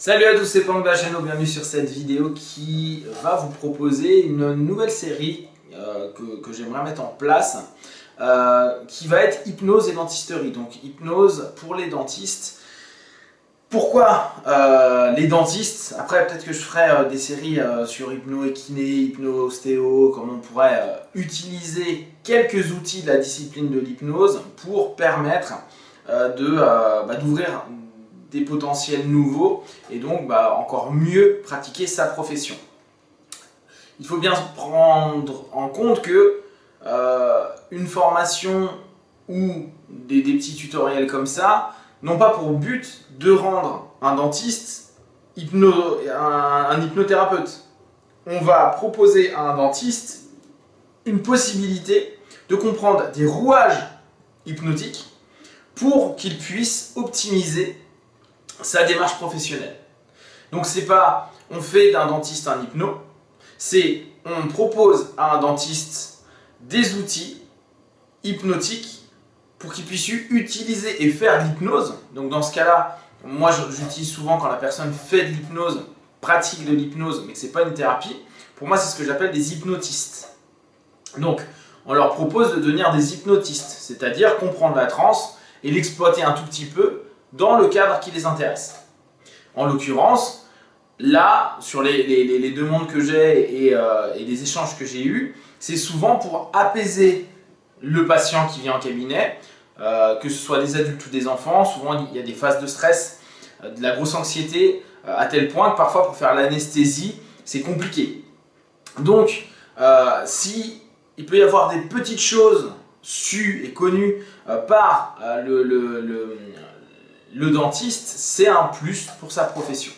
Salut à tous, c'est Pang de la chaîne, bienvenue sur cette vidéo qui va vous proposer une nouvelle série que j'aimerais mettre en place qui va être hypnose et dentisterie. Donc hypnose pour les dentistes. Pourquoi les dentistes? Après peut-être que je ferai des séries sur hypno-ékiné, hypno-ostéo, comment on pourrait utiliser quelques outils de la discipline de l'hypnose pour permettre d'ouvrir des potentiels nouveaux et donc encore mieux pratiquer sa profession. Il faut bien prendre en compte que une formation ou des petits tutoriels comme ça n'ont pas pour but de rendre un dentiste un hypnothérapeute. On va proposer à un dentiste une possibilité de comprendre des rouages hypnotiques pour qu'il puisse optimiser sa démarche professionnelle. Donc c'est pas on fait d'un dentiste un hypno, c'est on propose à un dentiste des outils hypnotiques pour qu'il puisse utiliser et faire de l'hypnose. Donc dans ce cas-là, moi j'utilise souvent quand la personne fait de l'hypnose, pratique de l'hypnose, mais que c'est pas une thérapie. Pour moi c'est ce que j'appelle des hypnotistes. Donc on leur propose de devenir des hypnotistes, c'est-à-dire comprendre la transe et l'exploiter un tout petit peu dans le cadre qui les intéresse. En l'occurrence, là, sur les demandes que j'ai et les échanges que j'ai eus, c'est souvent pour apaiser le patient qui vient en cabinet, que ce soit des adultes ou des enfants. Souvent, il y a des phases de stress, de la grosse anxiété, à tel point que parfois, pour faire l'anesthésie, c'est compliqué. Donc, si il peut y avoir des petites choses sues et connues par le dentiste, c'est un plus pour sa profession.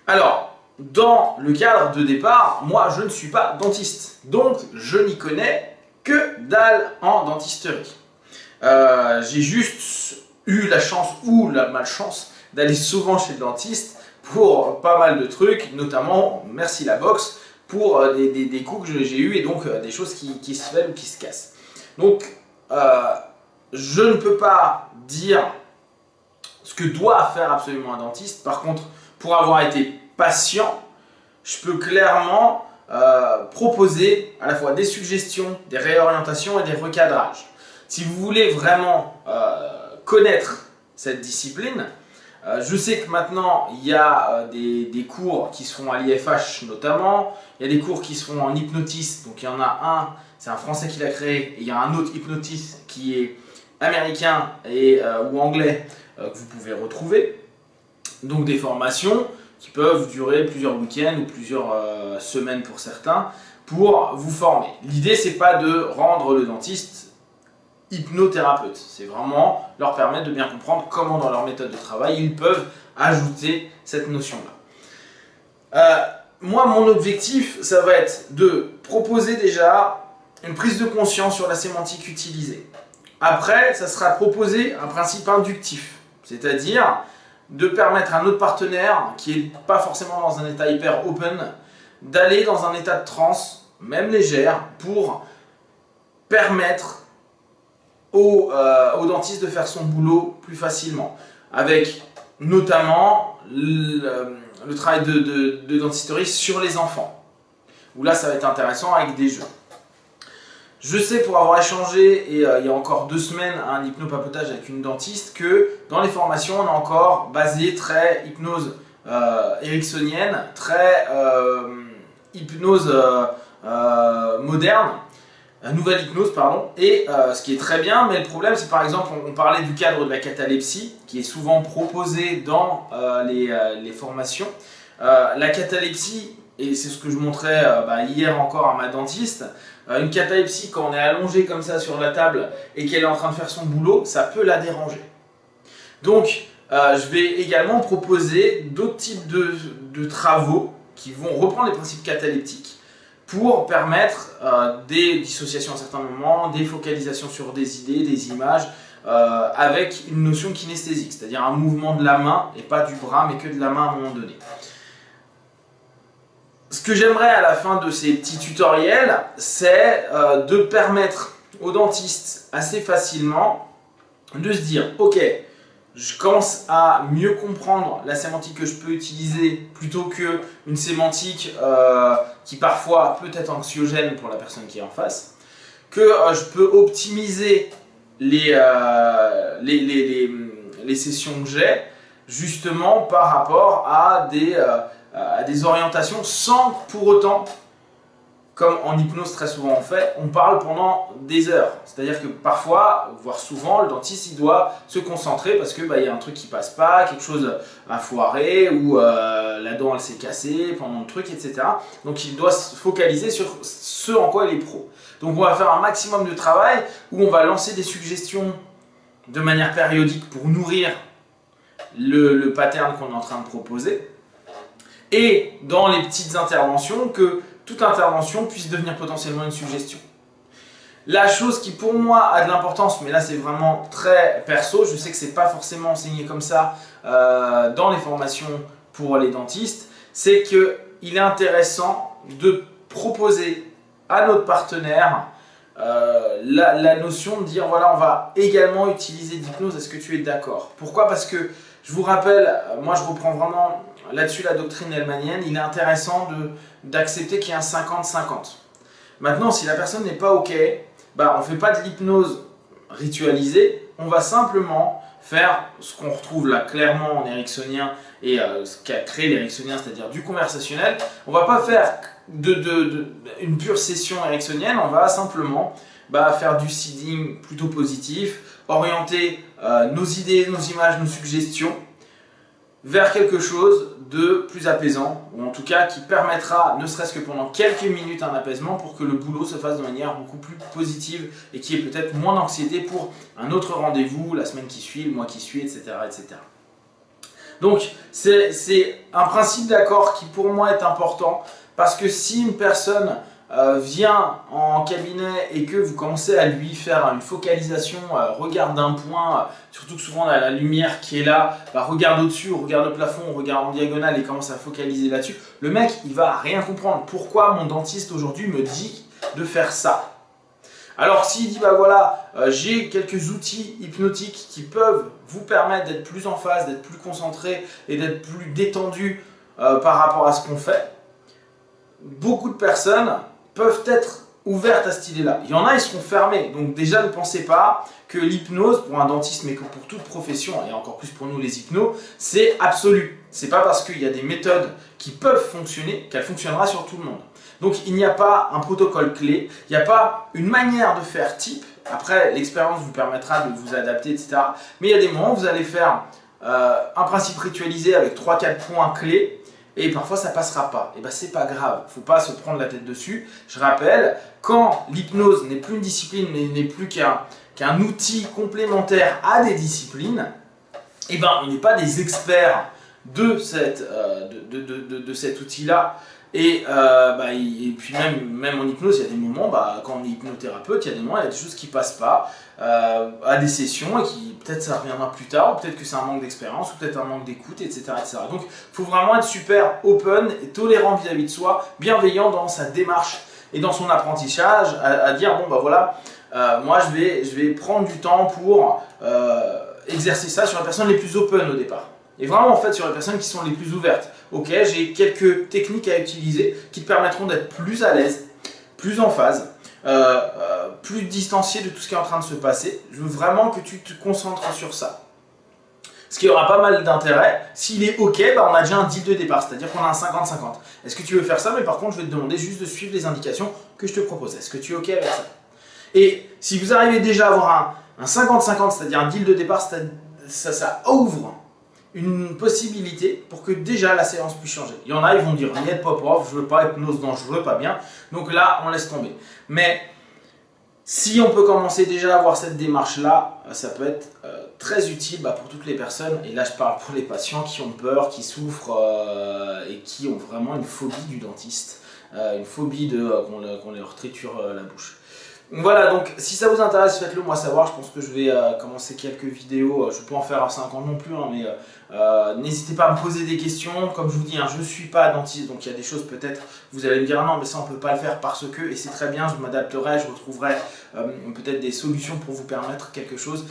Alors, dans le cadre de départ, moi je ne suis pas dentiste, donc je n'y connais que dalle en dentisterie. J'ai juste eu la chance ou la malchance d'aller souvent chez le dentiste pour pas mal de trucs, notamment, merci la boxe, pour des coups que j'ai eu et donc des choses qui se fêlent ou qui se cassent. Donc, je ne peux pas dire ce que doit faire absolument un dentiste. Par contre, pour avoir été patient, je peux clairement proposer à la fois des suggestions, des réorientations et des recadrages. Si vous voulez vraiment connaître cette discipline, je sais que maintenant il y a des cours qui se font à l'IFH notamment, il y a des cours qui se font en hypnotisme, donc il y en a un, c'est un Français qui l'a créé, et il y a un autre hypnotiste qui est américain ou anglais que vous pouvez retrouver. Donc des formations qui peuvent durer plusieurs week-ends ou plusieurs semaines pour certains pour vous former. L'idée c'est pas de rendre le dentiste hypnothérapeute, c'est vraiment leur permettre de bien comprendre comment dans leur méthode de travail ils peuvent ajouter cette notion-là. Moi mon objectif ça va être de proposer déjà une prise de conscience sur la sémantique utilisée. Après ça sera proposer un principe inductif, c'est-à-dire de permettre à notre partenaire, qui n'est pas forcément dans un état hyper open, d'aller dans un état de transe, même légère, pour permettre au dentiste de faire son boulot plus facilement. Avec notamment le travail de dentisterie sur les enfants, où là ça va être intéressant avec des jeux. Je sais pour avoir échangé, et il y a encore 2 semaines, un hypnopapotage avec une dentiste, que dans les formations, on est encore basé très hypnose ericksonienne, très hypnose moderne, nouvelle hypnose, pardon, et ce qui est très bien, mais le problème c'est par exemple, on parlait du cadre de la catalepsie, qui est souvent proposé dans les formations. La catalepsie, et c'est ce que je montrais hier encore à ma dentiste, une catalepsie, quand on est allongé comme ça sur la table et qu'elle est en train de faire son boulot, ça peut la déranger. Donc, je vais également proposer d'autres types de travaux qui vont reprendre les principes cataleptiques pour permettre des dissociations à certains moments, des focalisations sur des idées, des images, avec une notion kinesthésique, c'est-à-dire un mouvement de la main et pas du bras, mais que de la main à un moment donné. Ce que j'aimerais à la fin de ces petits tutoriels, c'est de permettre aux dentistes assez facilement de se dire, ok, je commence à mieux comprendre la sémantique que je peux utiliser plutôt qu'une sémantique qui parfois peut être anxiogène pour la personne qui est en face, que je peux optimiser les sessions que j'ai justement par rapport à des orientations sans pour autant, comme en hypnose très souvent on fait, on parle pendant des heures. C'est-à-dire que parfois, voire souvent, le dentiste il doit se concentrer parce que y a un truc qui passe pas, quelque chose a foiré ou la dent elle s'est cassée pendant le truc, etc. Donc il doit se focaliser sur ce en quoi il est pro. Donc on va faire un maximum de travail où on va lancer des suggestions de manière périodique pour nourrir le pattern qu'on est en train de proposer. Et dans les petites interventions, que toute intervention puisse devenir potentiellement une suggestion. La chose qui pour moi a de l'importance, mais là c'est vraiment très perso, je sais que c'est pas forcément enseigné comme ça dans les formations pour les dentistes, c'est qu'il est intéressant de proposer à notre partenaire la notion de dire voilà, on va également utiliser l'hypnose, est-ce que tu es d'accord? Pourquoi? Parce que je vous rappelle, moi je reprends vraiment là-dessus la doctrine hellmanienne, il est intéressant d'accepter qu'il y a un 50-50. Maintenant, si la personne n'est pas OK, on ne fait pas de l'hypnose ritualisée, on va simplement faire ce qu'on retrouve là clairement en ericksonien et ce qu'a créé l'ericksonien, c'est-à-dire du conversationnel. On ne va pas faire une pure session ericksonienne, on va simplement faire du seeding plutôt positif, orienter nos idées, nos images, nos suggestions vers quelque chose de plus apaisant, ou en tout cas qui permettra, ne serait-ce que pendant quelques minutes, un apaisement pour que le boulot se fasse de manière beaucoup plus positive et qu'il y ait peut-être moins d'anxiété pour un autre rendez-vous, la semaine qui suit, le mois qui suit, etc. etc. Donc c'est un principe d'accord qui pour moi est important, parce que si une personne vient en cabinet et que vous commencez à lui faire une focalisation, regarde d'un point, surtout que souvent la lumière qui est là, regarde au-dessus, regarde le plafond, regarde en diagonale et commence à focaliser là-dessus, le mec il va rien comprendre. Pourquoi mon dentiste aujourd'hui me dit de faire ça? Alors s'il dit voilà, j'ai quelques outils hypnotiques qui peuvent vous permettre d'être plus en phase, d'être plus concentré et d'être plus détendu par rapport à ce qu'on fait, beaucoup de personnes peuvent être ouvertes à cette idée-là. Il y en a, ils seront fermés. Donc déjà, ne pensez pas que l'hypnose, pour un dentiste, mais que pour toute profession, et encore plus pour nous les hypnos, c'est absolu. C'est pas parce qu'il y a des méthodes qui peuvent fonctionner qu'elle fonctionnera sur tout le monde. Donc il n'y a pas un protocole clé, il n'y a pas une manière de faire type. Après, l'expérience vous permettra de vous adapter, etc. Mais il y a des moments où vous allez faire un principe ritualisé avec 3-4 points clés, et parfois ça passera pas. Et c'est pas grave, faut pas se prendre la tête dessus. Je rappelle, quand l'hypnose n'est plus une discipline, mais n'est plus qu'un outil complémentaire à des disciplines, on n'est pas des experts de cet outil-là. Et puis même en hypnose, il y a des moments, quand on est hypnothérapeute, il y a des moments, il y a des choses qui passent pas à des sessions et qui peut-être ça reviendra plus tard, ou peut-être que c'est un manque d'expérience, ou peut-être un manque d'écoute, etc., etc. Donc il faut vraiment être super open et tolérant vis-à-vis de soi, bienveillant dans sa démarche et dans son apprentissage, à dire moi je vais prendre du temps pour exercer ça sur les personnes les plus open au départ. Et vraiment en fait sur les personnes qui sont les plus ouvertes. Ok, j'ai quelques techniques à utiliser qui te permettront d'être plus à l'aise, plus en phase, plus distancié de tout ce qui est en train de se passer. Je veux vraiment que tu te concentres sur ça. Ce qui aura pas mal d'intérêt. S'il est ok, on a déjà un deal de départ, c'est-à-dire qu'on a un 50-50. Est-ce que tu veux faire ça? Mais par contre, je vais te demander juste de suivre les indications que je te propose. Est-ce que tu es ok avec ça? Et si vous arrivez déjà à avoir un 50-50, c'est-à-dire un deal de départ, ça ouvre une possibilité pour que déjà la séance puisse changer. Il y en a, ils vont dire niet pop-off, je veux pas hypnose dangereux, pas bien. Donc là, on laisse tomber. Mais si on peut commencer déjà à avoir cette démarche-là, ça peut être très utile pour toutes les personnes. Et là, je parle pour les patients qui ont peur, qui souffrent et qui ont vraiment une phobie du dentiste, une phobie qu'on leur triture la bouche. Voilà, donc si ça vous intéresse, faites-le moi savoir. Je pense que je vais commencer quelques vidéos. Je peux en faire à 50 non plus, mais n'hésitez pas à me poser des questions. Comme je vous dis, je ne suis pas dentiste, donc il y a des choses peut-être, vous allez me dire non, mais ça on ne peut pas le faire parce que, et c'est très bien, je m'adapterai, je retrouverai peut-être des solutions pour vous permettre quelque chose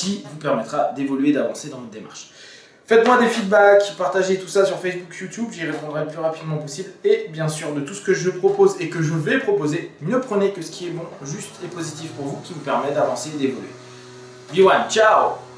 qui vous permettra d'évoluer, d'avancer dans votre démarche. Faites-moi des feedbacks, partagez tout ça sur Facebook, YouTube, j'y répondrai le plus rapidement possible. Et bien sûr, de tout ce que je propose et que je vais proposer, ne prenez que ce qui est bon, juste et positif pour vous, qui vous permet d'avancer et d'évoluer. Biwan, ciao!